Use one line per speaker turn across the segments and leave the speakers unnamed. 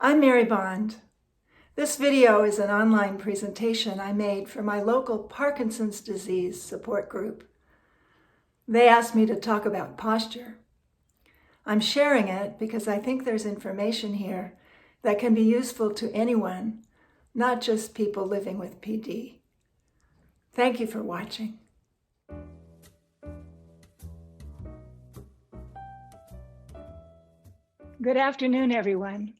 I'm Mary Bond. This video is an online presentation I made for my local Parkinson's disease support group. They asked me to talk about posture. I'm sharing it because I think there's information here that can be useful to anyone, not just people living with PD. Thank you for watching. Good afternoon, everyone.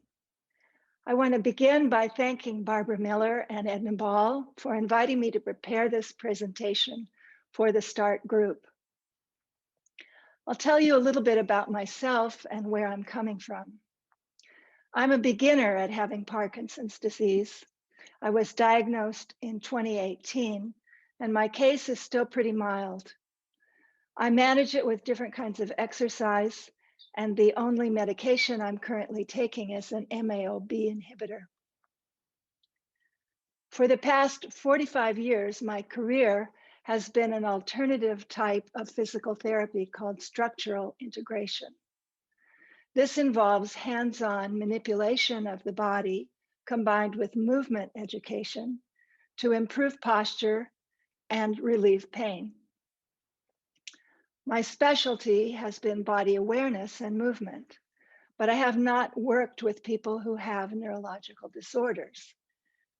I want to begin by thanking Barbara Miller and Edna Ball for inviting me to prepare this presentation for the START group. I'll tell you a little bit about myself and where I'm coming from. I'm a beginner at having Parkinson's disease. I was diagnosed in 2018, and my case is still pretty mild. I manage it with different kinds of exercise, and the only medication I'm currently taking is an MAO-B inhibitor. For the past 45 years, my career has been an alternative type of physical therapy called structural integration. This involves hands-on manipulation of the body combined with movement education to improve posture and relieve pain. My specialty has been body awareness and movement, but I have not worked with people who have neurological disorders.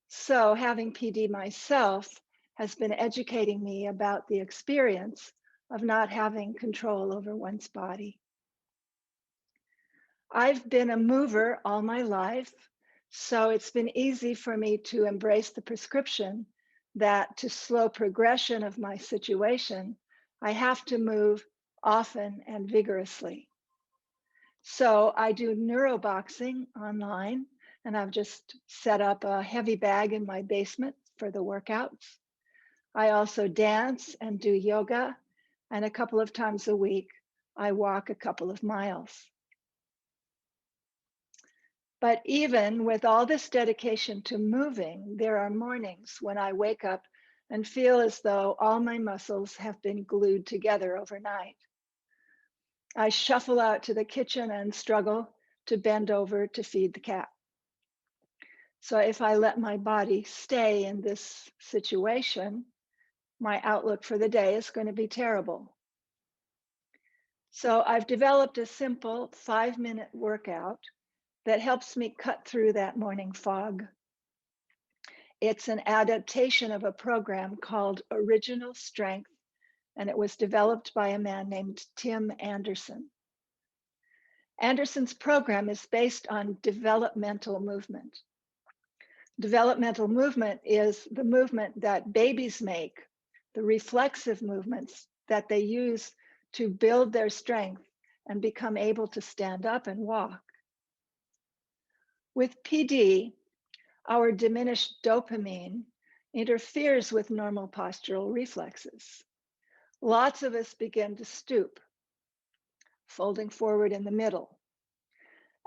So having PD myself has been educating me about the experience of not having control over one's body. I've been a mover all my life, so it's been easy for me to embrace the prescription that to slow progression of my situation, I have to move often and vigorously. So I do neuroboxing online, and I've just set up a heavy bag in my basement for the workouts. I also dance and do yoga, and a couple of times a week, I walk a couple of miles. But even with all this dedication to moving, there are mornings when I wake up and feel as though all my muscles have been glued together overnight. I shuffle out to the kitchen and struggle to bend over to feed the cat. So if I let my body stay in this situation, my outlook for the day is going to be terrible. So I've developed a simple 5-minute workout that helps me cut through that morning fog. It's an adaptation of a program called Original Strength, and it was developed by a man named Tim Anderson. Anderson's program is based on developmental movement. Developmental movement is the movement that babies make, the reflexive movements that they use to build their strength and become able to stand up and walk. With PD, our diminished dopamine interferes with normal postural reflexes. Lots of us begin to stoop, folding forward in the middle.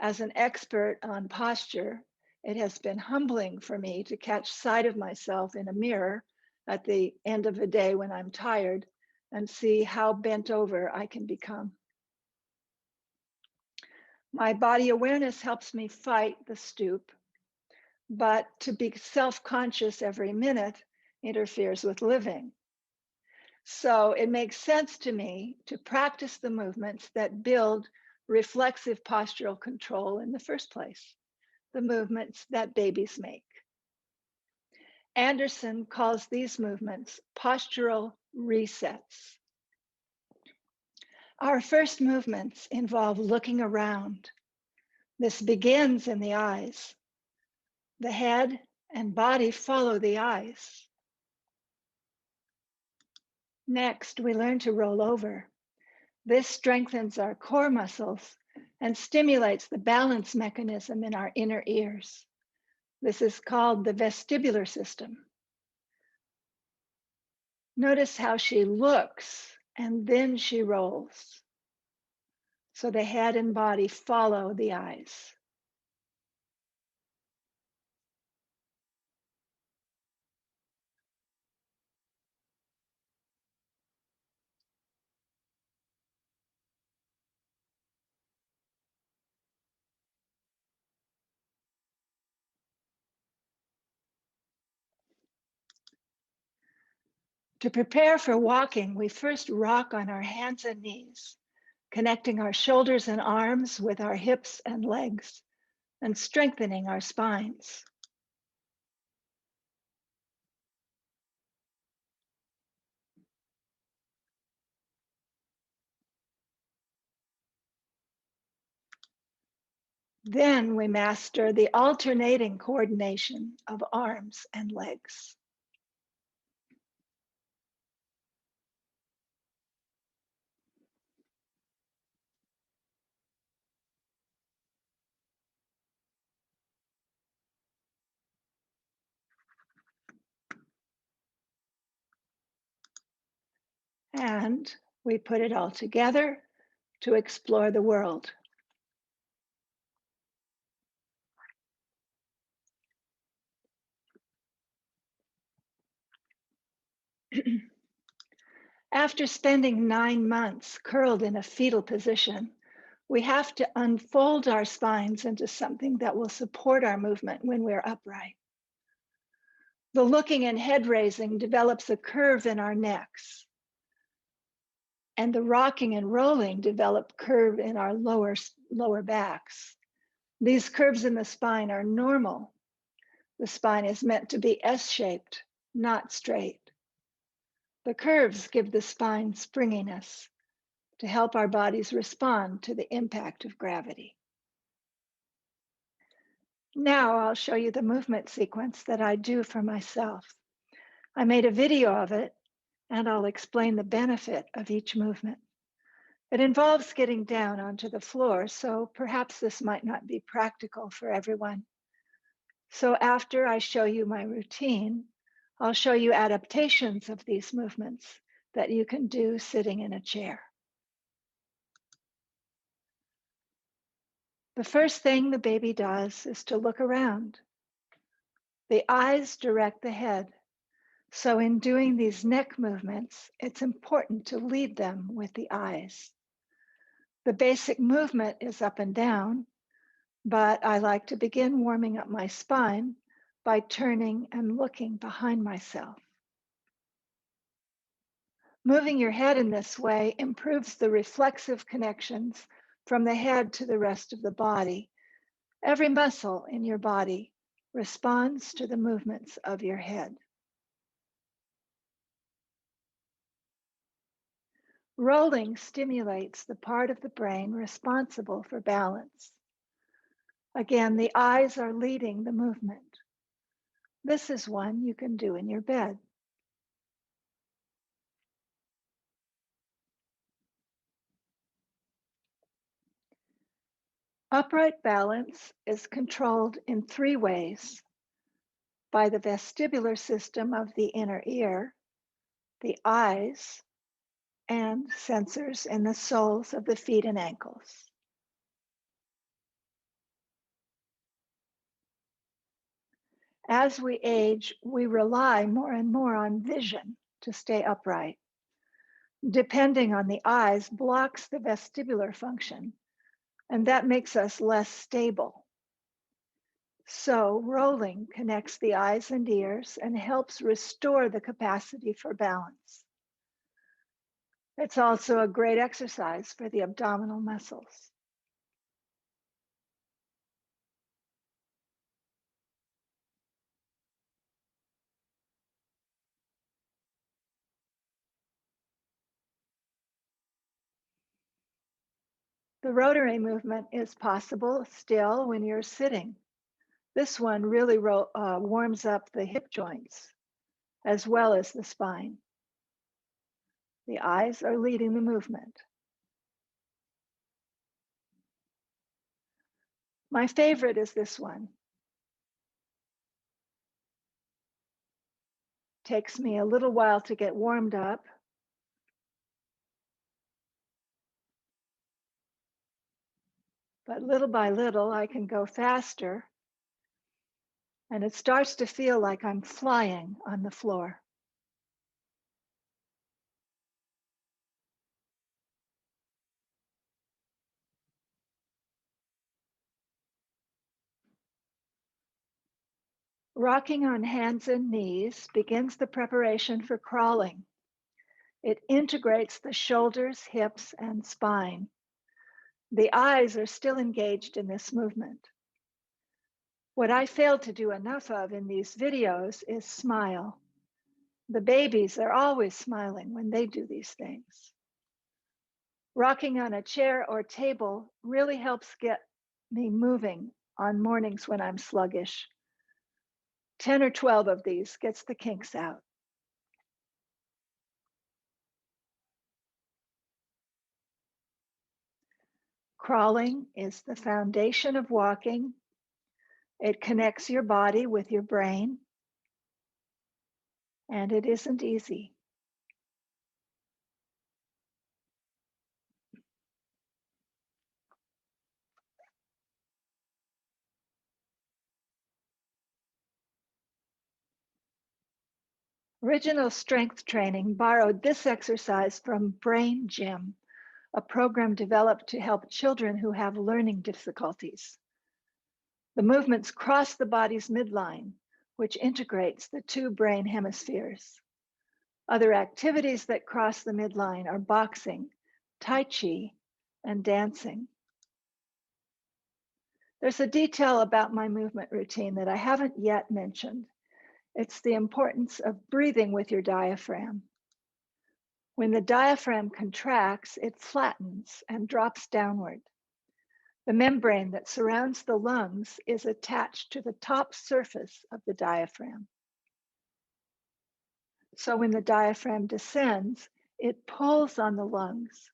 As an expert on posture, it has been humbling for me to catch sight of myself in a mirror at the end of the day when I'm tired and see how bent over I can become. My body awareness helps me fight the stoop, but to be self-conscious every minute interferes with living. So it makes sense to me to practice the movements that build reflexive postural control in the first place, the movements that babies make. Anderson calls these movements postural resets. Our first movements involve looking around. This begins in the eyes. The head and body follow the eyes. Next, we learn to roll over. This strengthens our core muscles and stimulates the balance mechanism in our inner ears. This is called the vestibular system. Notice how she looks and then she rolls. So the head and body follow the eyes. To prepare for walking, we first rock on our hands and knees, connecting our shoulders and arms with our hips and legs and strengthening our spines. Then we master the alternating coordination of arms and legs. And we put it all together to explore the world. After spending 9 months curled in a fetal position, we have to unfold our spines into something that will support our movement when we're upright. The looking and head raising develops a curve in our necks, and the rocking and rolling develop curve in our lower backs. These curves in the spine are normal. The spine is meant to be S-shaped, not straight. The curves give the spine springiness to help our bodies respond to the impact of gravity. Now I'll show you the movement sequence that I do for myself. I made a video of it, and I'll explain the benefit of each movement. It involves getting down onto the floor, so perhaps this might not be practical for everyone. So after I show you my routine, I'll show you adaptations of these movements that you can do sitting in a chair. The first thing the baby does is to look around. The eyes direct the head. So in doing these neck movements, it's important to lead them with the eyes. The basic movement is up and down, but I like to begin warming up my spine by turning and looking behind myself. Moving your head in this way improves the reflexive connections from the head to the rest of the body. Every muscle in your body responds to the movements of your head. Rolling stimulates the part of the brain responsible for balance. Again, the eyes are leading the movement. This is one you can do in your bed. Upright balance is controlled in 3 ways: by the vestibular system of the inner ear, the eyes, and sensors in the soles of the feet and ankles. As we age, we rely more and more on vision to stay upright. Depending on the eyes blocks the vestibular function, and that makes us less stable. So rolling connects the eyes and ears and helps restore the capacity for balance. It's also a great exercise for the abdominal muscles. The rotary movement is possible still when you're sitting. This one really warms up the hip joints as well as the spine. The eyes are leading the movement. My favorite is this one. Takes me a little while to get warmed up, but little by little I can go faster, and it starts to feel like I'm flying on the floor. Rocking on hands and knees begins the preparation for crawling. It integrates the shoulders, hips, and spine. The eyes are still engaged in this movement. What I failed to do enough of in these videos is smile. The babies are always smiling when they do these things. Rocking on a chair or table really helps get me moving on mornings when I'm sluggish. 10 or 12 of these gets the kinks out. Crawling is the foundation of walking. It connects your body with your brain, and it isn't easy. Original Strength Training borrowed this exercise from Brain Gym, a program developed to help children who have learning difficulties. The movements cross the body's midline, which integrates the two brain hemispheres. Other activities that cross the midline are boxing, Tai Chi, and dancing. There's a detail about my movement routine that I haven't yet mentioned. It's the importance of breathing with your diaphragm. When the diaphragm contracts, it flattens and drops downward. The membrane that surrounds the lungs is attached to the top surface of the diaphragm. So when the diaphragm descends, it pulls on the lungs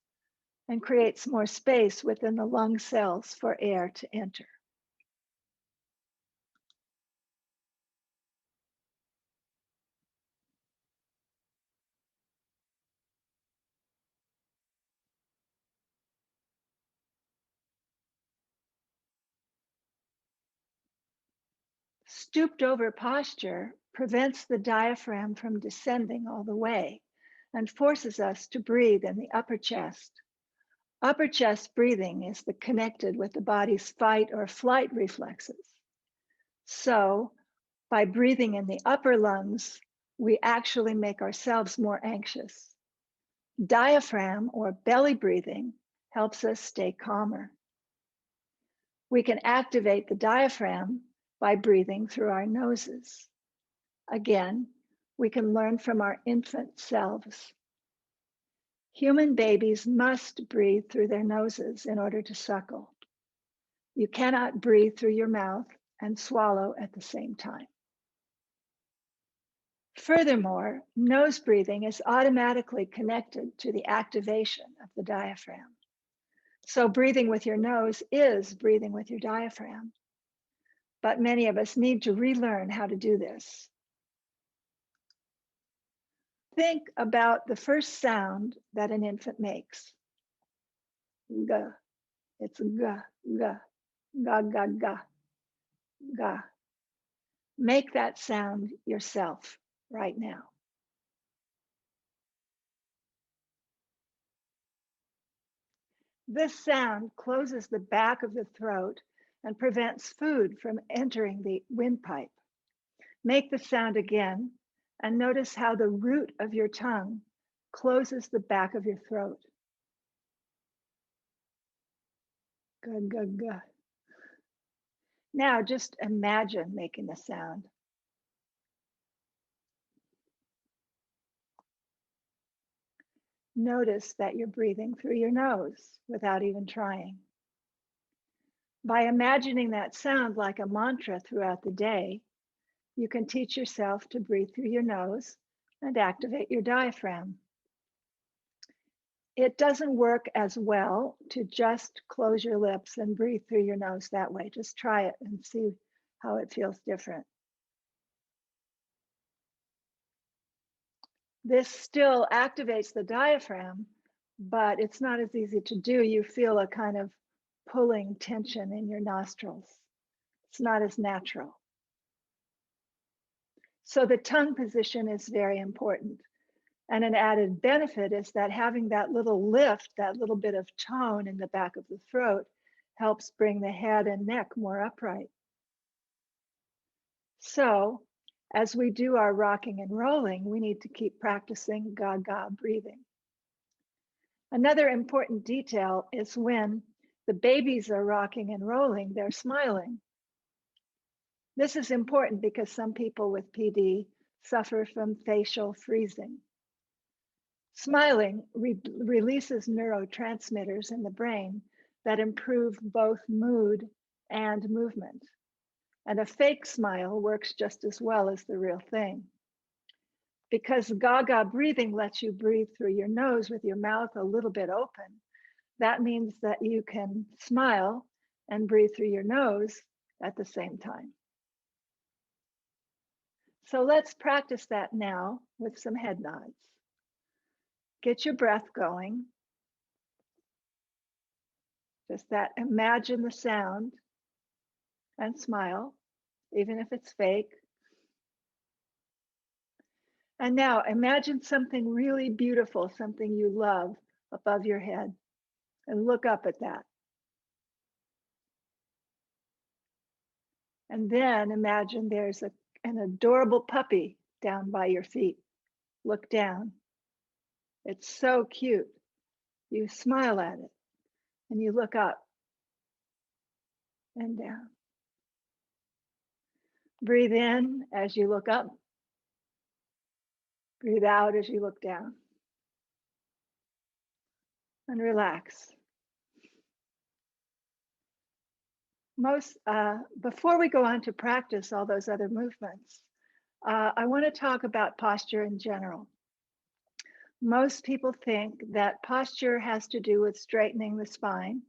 and creates more space within the lung cells for air to enter. Stooped over posture prevents the diaphragm from descending all the way and forces us to breathe in the upper chest. Upper chest breathing is connected with the body's fight or flight reflexes. So, by breathing in the upper lungs, we actually make ourselves more anxious. Diaphragm or belly breathing helps us stay calmer. We can activate the diaphragm by breathing through our noses. Again, we can learn from our infant selves. Human babies must breathe through their noses in order to suckle. You cannot breathe through your mouth and swallow at the same time. Furthermore, nose breathing is automatically connected to the activation of the diaphragm. So breathing with your nose is breathing with your diaphragm. But many of us need to relearn how to do this. Think about the first sound that an infant makes. G. It's g, g, ga, ga, ga, ga. Make that sound yourself right now. This sound closes the back of the throat and prevents food from entering the windpipe. Make the sound again and notice how the root of your tongue closes the back of your throat. Ga, ga, ga. Now just imagine making the sound. Notice that you're breathing through your nose without even trying. By imagining that sound like a mantra throughout the day, you can teach yourself to breathe through your nose and activate your diaphragm. It doesn't work as well to just close your lips and breathe through your nose that way. Just try it and see how it feels different. This still activates the diaphragm, but it's not as easy to do. You feel a kind of pulling tension in your nostrils. It's not as natural. So the tongue position is very important. And an added benefit is that having that little lift, that little bit of tone in the back of the throat, helps bring the head and neck more upright. So As we do our rocking and rolling, we need to keep practicing Gaga breathing. Another important detail is when the babies are rocking and rolling, they're smiling. This is important because some people with PD suffer from facial freezing. Smiling releases neurotransmitters in the brain that improve both mood and movement. And a fake smile works just as well as the real thing. Because Gaga breathing lets you breathe through your nose with your mouth a little bit open, that means that you can smile and breathe through your nose at the same time. So let's practice that now with some head nods. Get your breath going. Just that, imagine the sound and smile, even if it's fake. And now imagine something really beautiful, something you love above your head, and look up at that. And then imagine there's an adorable puppy down by your feet. Look down. It's so cute. You smile at it and you look up and down. Breathe in as you look up. Breathe out as you look down. And relax. Before we go on to practice all those other movements, I want to talk about posture in general. Most people think that posture has to do with straightening the spine,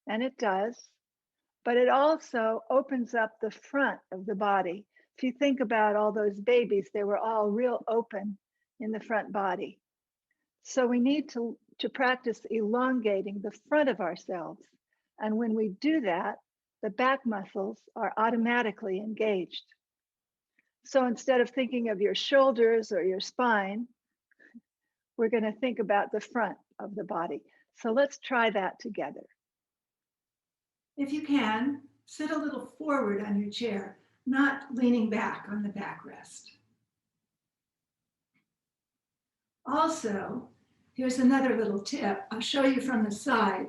and it does, but it also opens up the front of the body. If you think about all those babies, they were all real open in the front body. So we need to practice elongating the front of ourselves. And when we do that, the back muscles are automatically engaged. So instead of thinking of your shoulders or your spine, we're going to think about the front of the body. So let's try that together.
If you can, sit a little forward on your chair, not leaning back on the backrest. Also, here's another little tip. I'll show you from the side.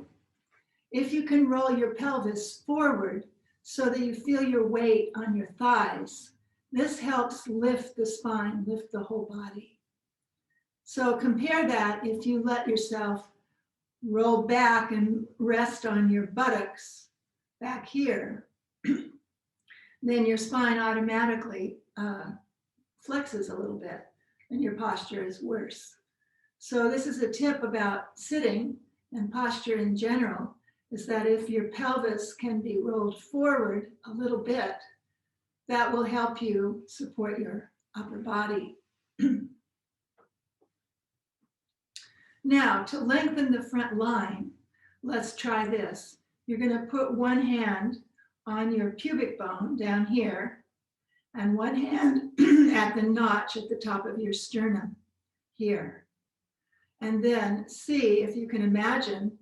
If you can roll your pelvis forward so that you feel your weight on your thighs, this helps lift the spine, lift the whole body. So compare that if you let yourself roll back and rest on your buttocks back here, then your spine automatically flexes a little bit and your posture is worse. So this is a tip about sitting and posture in general, is that if your pelvis can be rolled forward a little bit, that will help you support your upper body. Now, to lengthen the front line, let's try this. You're going to put one hand on your pubic bone down here and one hand at the notch at the top of your sternum here. And then see if you can imagine,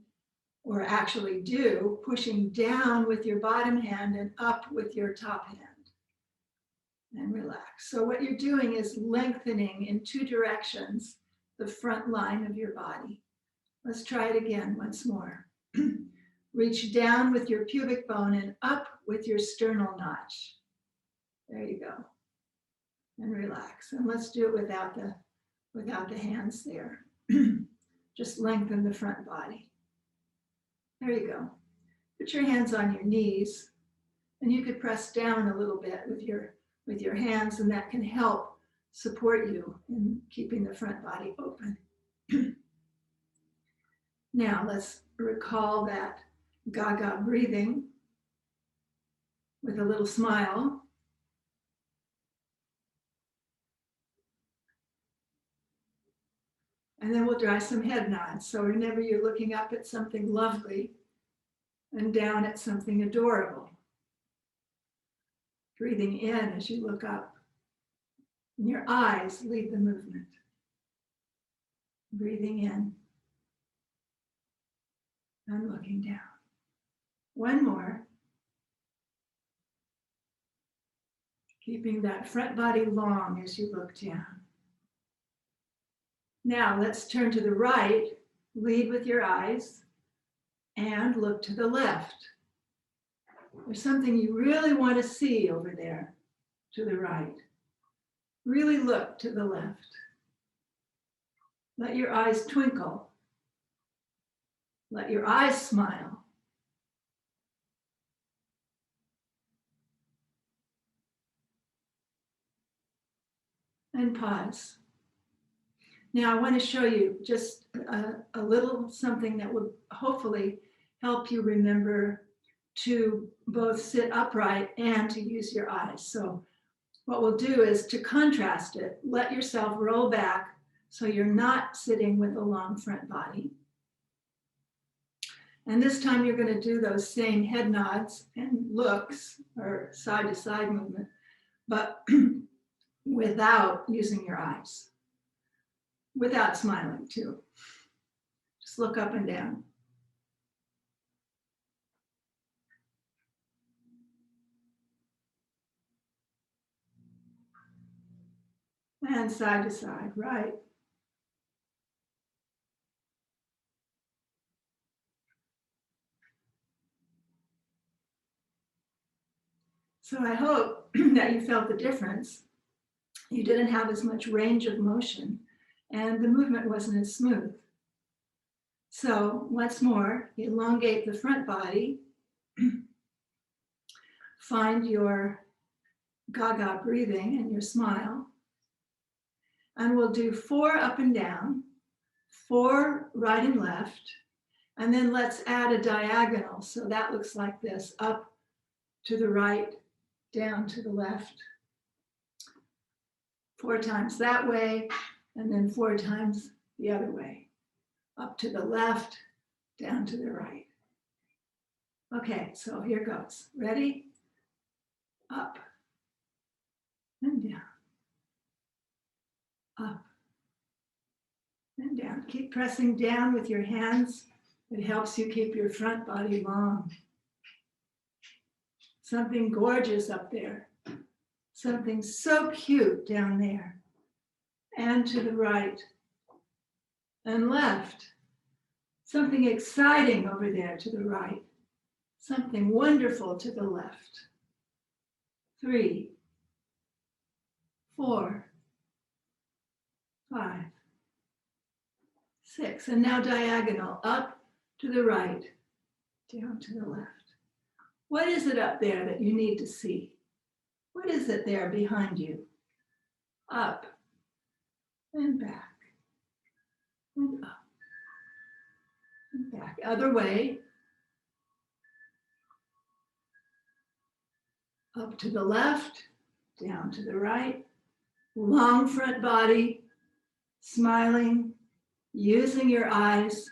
or actually do, pushing down with your bottom hand and up with your top hand. And relax. So what you're doing is lengthening in two directions the front line of your body. Let's try it again once more. Reach down with your pubic bone and up with your sternal notch. There you go. And relax. And let's do it without the hands there. Just lengthen the front body. There you go. Put your hands on your knees, and you could press down a little bit with your hands, and that can help support you in keeping the front body open. Now let's recall that Gaga breathing with a little smile. And then we'll try some head nods. So whenever you're looking up at something lovely and down at something adorable, breathing in as you look up. And your eyes lead the movement. Breathing in and looking down. One more. Keeping that front body long as you look down. Now let's turn to the right, lead with your eyes, and look to the left. There's something you really want to see over there to the right. Really look to the left. Let your eyes twinkle. Let your eyes smile. And pause. Now I want to show you just a little something that will hopefully help you remember to both sit upright and to use your eyes. So what we'll do is to contrast it, let yourself roll back so you're not sitting with a long front body. And this time you're going to do those same head nods and looks or side to side movement, but without using your eyes, without smiling too. Just look up and down. And side to side, right. So I hope that you felt the difference. You didn't have as much range of motion and the movement wasn't as smooth. So once more, elongate the front body. Find your gaga breathing and your smile. And we'll do 4 up and down, 4 right and left, and then let's add a diagonal. So that looks like this, up to the right, down to the left. 4 times that way, and then 4 times the other way. Up to the left, down to the right. Okay, so here goes. Ready? Up and down. Up and down. Keep pressing down with your hands. It helps you keep your front body long. Something gorgeous up there. Something so cute down there. And to the right and left. Something exciting over there to the right. Something wonderful to the left. 3, 4, 5, 6. And now diagonal, up to the right, down to the left. What is it up there that you need to see? What is it there behind you? Up and back and up and back. Other way. Up to the left, down to the right. Long front body, smiling, using your eyes.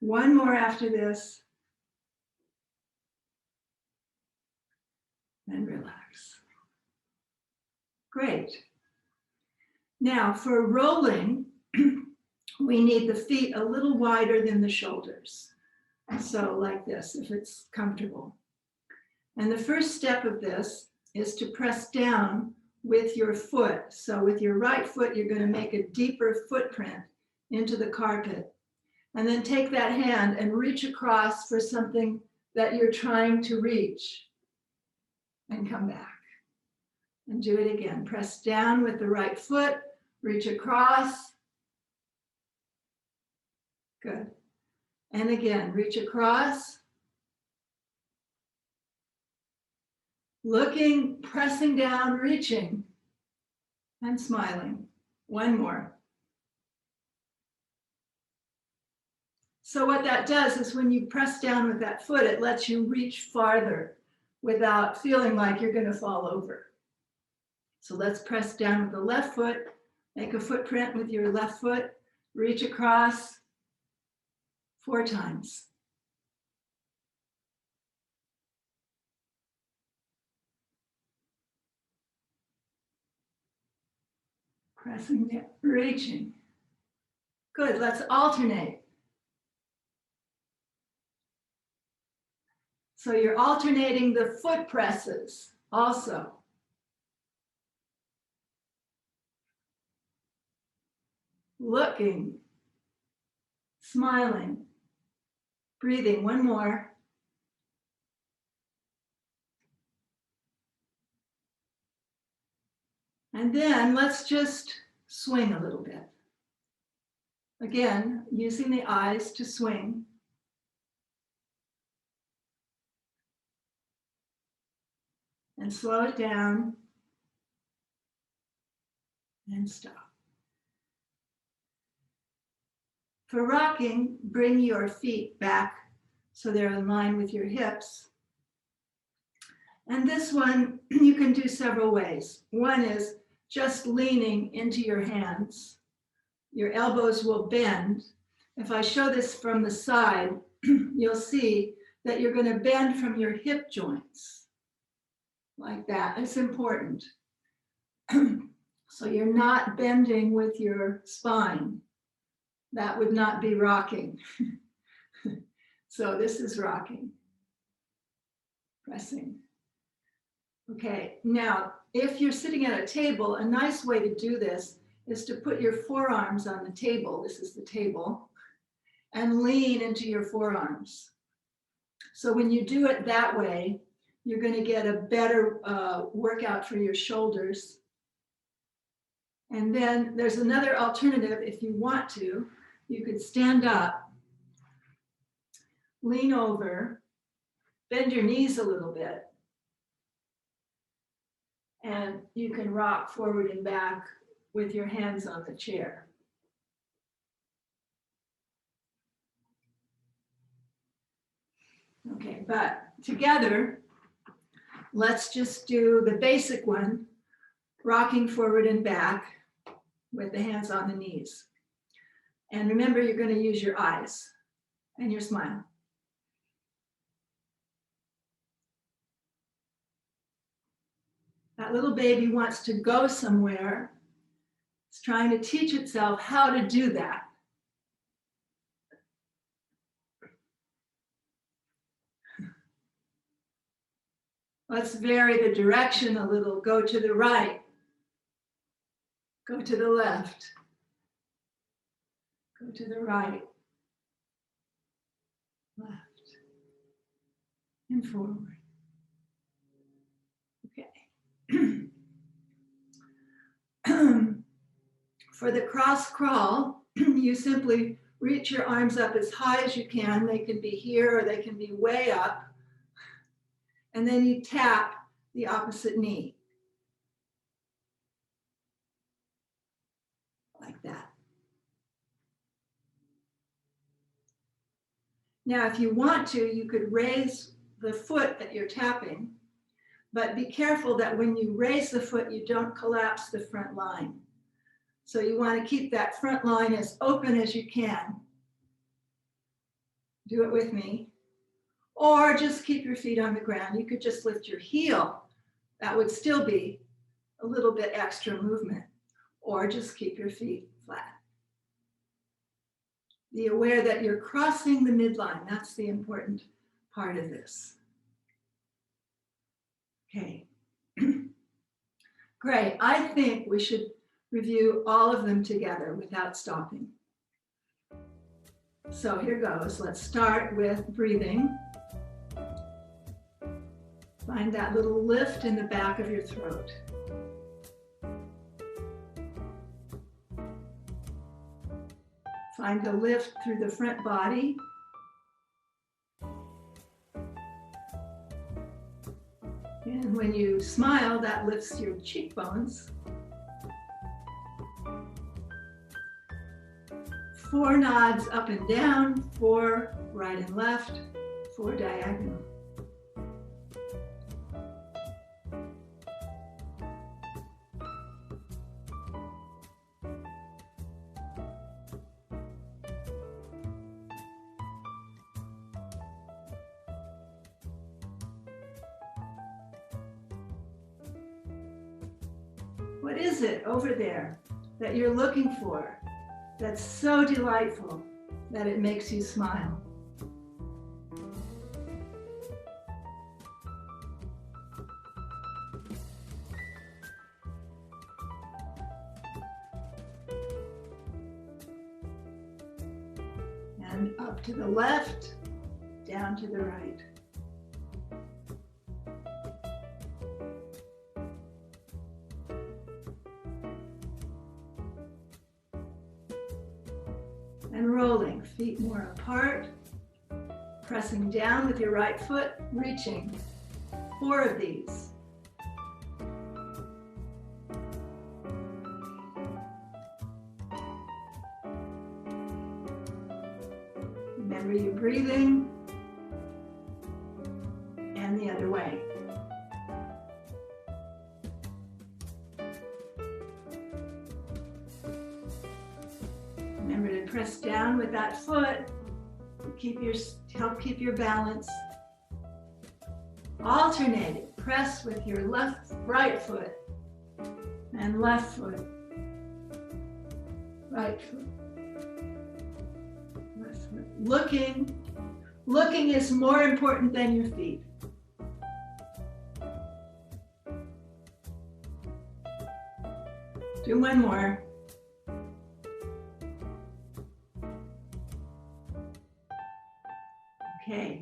One more after this. And relax. Great. Now for rolling, we need the feet a little wider than the shoulders. So like this, if it's comfortable. And the first step of this is to press down with your foot. So with your right foot, you're going to make a deeper footprint into the carpet. And then take that hand and reach across for something that you're trying to reach. And come back. And do it again. Press down with the right foot, reach across. Good. And again, reach across. Looking, pressing down, reaching, and smiling. One more. So what that does is when you press down with that foot, it lets you reach farther without feeling like you're going to fall over. So let's press down with the left foot, make a footprint with your left foot, reach across 4 times. Pressing down, reaching. Good, let's alternate. So you're alternating the foot presses also. looking, smiling, breathing. One more. And then let's just swing a little bit. Again, using the eyes to swing. And slow it down and stop. For rocking, bring your feet back so they're in line with your hips. And this one, you can do several ways. One is just leaning into your hands. Your elbows will bend. If I show this from the side, you'll see that you're going to bend from your hip joints. Like that. It's important. So you're not bending with your spine. That would not be rocking. So this is rocking. Pressing. Okay, now if you're sitting at a table, a nice way to do this is to put your forearms on the table. This is the table. And lean into your forearms. So when you do it that way, you're going to get a better workout for your shoulders. And then there's another alternative. If you want to, you could stand up, lean over, bend your knees a little bit, and you can rock forward and back with your hands on the chair. Okay, but together, let's just do the basic one, rocking forward and back with the hands on the knees. And remember, you're going to use your eyes and your smile. That little baby wants to go somewhere. It's trying to teach itself how to do that. Let's vary the direction a little. Go to the right. Go to the left. Go to the right. Left. And forward. Okay. For the cross crawl, you simply reach your arms up as high as you can. They can be here or they can be way up. And then you tap the opposite knee. Like that. Now, if you want to, you could raise the foot that you're tapping, but be careful that when you raise the foot, you don't collapse the front line. So you want to keep that front line as open as you can. Do it with me. Or just keep your feet on the ground. You could just lift your heel. That would still be a little bit extra movement. Or just keep your feet flat. Be aware that you're crossing the midline. That's the important part of this. Okay. Great. I think we should review all of them together without stopping. So here goes. Let's start with breathing. Find that little lift in the back of your throat. Find the lift through the front body. And when you smile, that lifts your cheekbones. 4 nods up and down, 4 right and left, 4 diagonal. What is it over there that you're looking for that's so delightful that it makes you smile? And up to the left, down to the right. And rolling, feet more apart, pressing down with your right foot, reaching. 4 of these. Remember your breathing, and the other way. Remember to press down with that foot to help keep your balance. Alternating, press with your right foot, and left foot, right foot. Looking is more important than your feet. Do one more. Okay,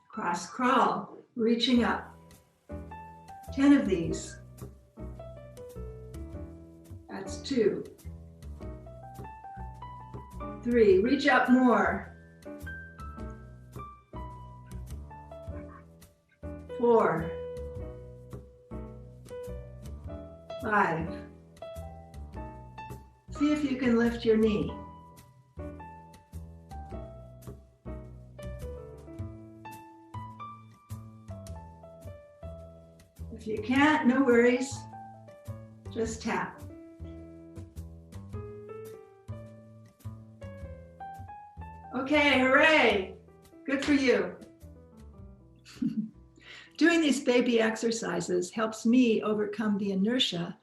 cross crawl, reaching up. 10 of these. That's 2. 3, reach up more. 4, 5. See if you can lift your knee. If you can't, no worries. Just tap. Okay, hooray. Good for you. Doing these baby exercises helps me overcome the inertia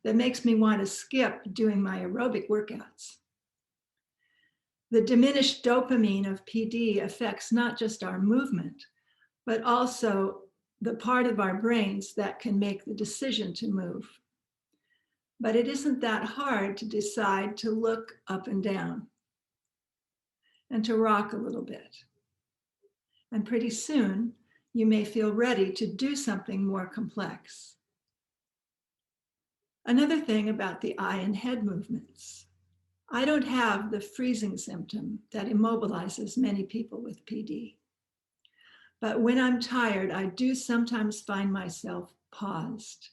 that makes me want to skip doing my aerobic workouts. The diminished dopamine of PD affects not just our movement, but also the part of our brains that can make the decision to move. But it isn't that hard to decide to look up and down and to rock a little bit. And pretty soon, you may feel ready to do something more complex. Another thing about the eye and head movements. I don't have the freezing symptom that immobilizes many people with PD. But when I'm tired, I do sometimes find myself paused.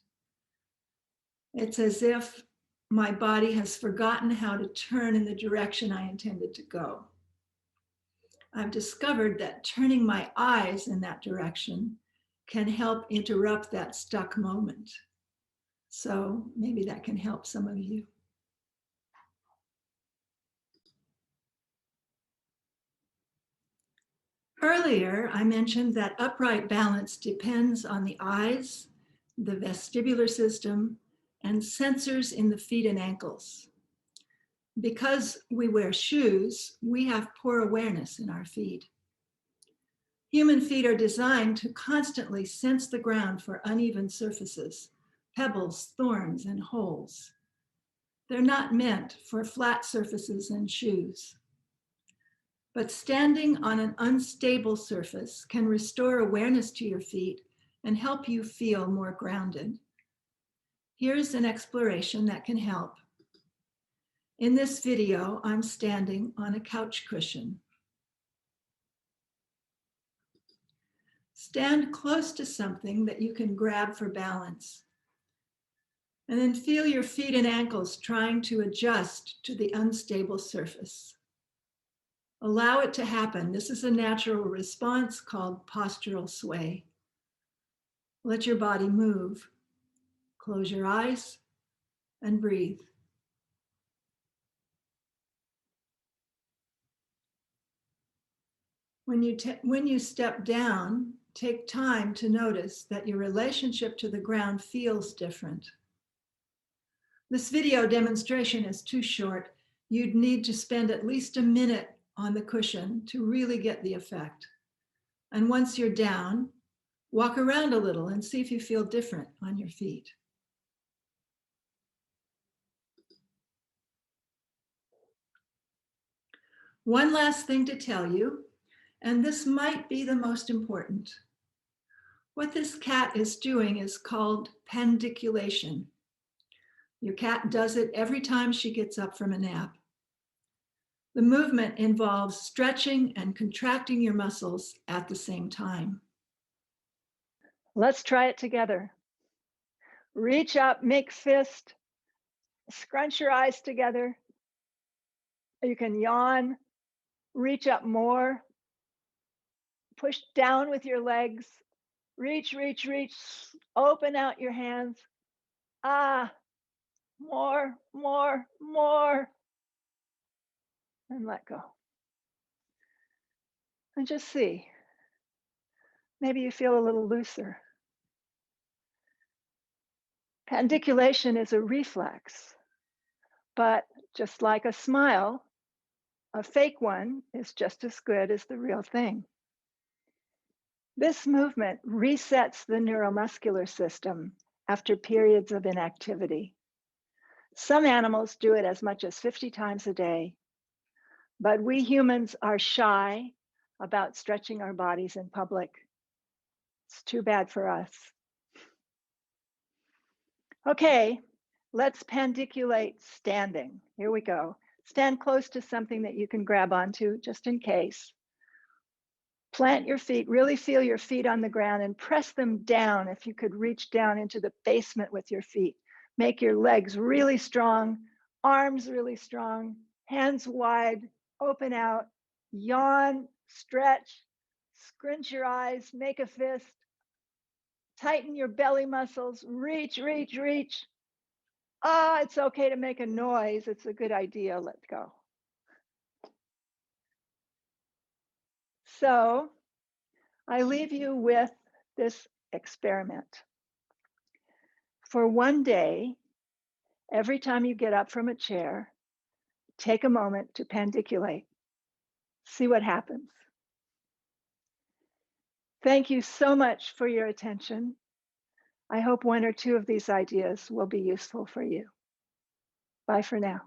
It's as if my body has forgotten how to turn in the direction I intended to go. I've discovered that turning my eyes in that direction can help interrupt that stuck moment. So maybe that can help some of you. Earlier, I mentioned that upright balance depends on the eyes, the vestibular system, and sensors in the feet and ankles. Because we wear shoes, we have poor awareness in our feet. Human feet are designed to constantly sense the ground for uneven surfaces, pebbles, thorns, and holes. They're not meant for flat surfaces and shoes. But standing on an unstable surface can restore awareness to your feet and help you feel more grounded. Here's an exploration that can help. In this video, I'm standing on a couch cushion. Stand close to something that you can grab for balance. And then feel your feet and ankles trying to adjust to the unstable surface. Allow it to happen. This is a natural response called postural sway. Let your body move. Close your eyes and breathe. When you step down, take time to notice that your relationship to the ground feels different. This video demonstration is too short. You'd need to spend at least a minute on the cushion to really get the effect. And once you're down, walk around a little and see if you feel different on your feet. One last thing to tell you, and this might be the most important. What this cat is doing is called pandiculation. Your cat does it every time she gets up from a nap. The movement involves stretching and contracting your muscles at the same time.
Let's try it together. Reach up, make fist, scrunch your eyes together. You can yawn, reach up more, push down with your legs, reach, reach, reach, open out your hands. Ah, more, more, more, and let go. And just see. Maybe you feel a little looser. Pandiculation is a reflex, but just like a smile, a fake one is just as good as the real thing. This movement resets the neuromuscular system after periods of inactivity. Some animals do it as much as 50 times a day, but we humans are shy about stretching our bodies in public. It's too bad for us. Okay, let's pandiculate standing. Here we go. Stand close to something that you can grab onto just in case. Plant your feet, really feel your feet on the ground and press them down if you could reach down into the basement with your feet. Make your legs really strong, arms really strong, hands wide, open out, yawn, stretch, scrunch your eyes, make a fist, tighten your belly muscles, reach, reach, reach. Ah, it's okay to make a noise. It's a good idea. Let go. So I leave you with this experiment. For one day, every time you get up from a chair, take a moment to pandiculate. See what happens. Thank you so much for your attention. I hope one or two of these ideas will be useful for you. Bye for now.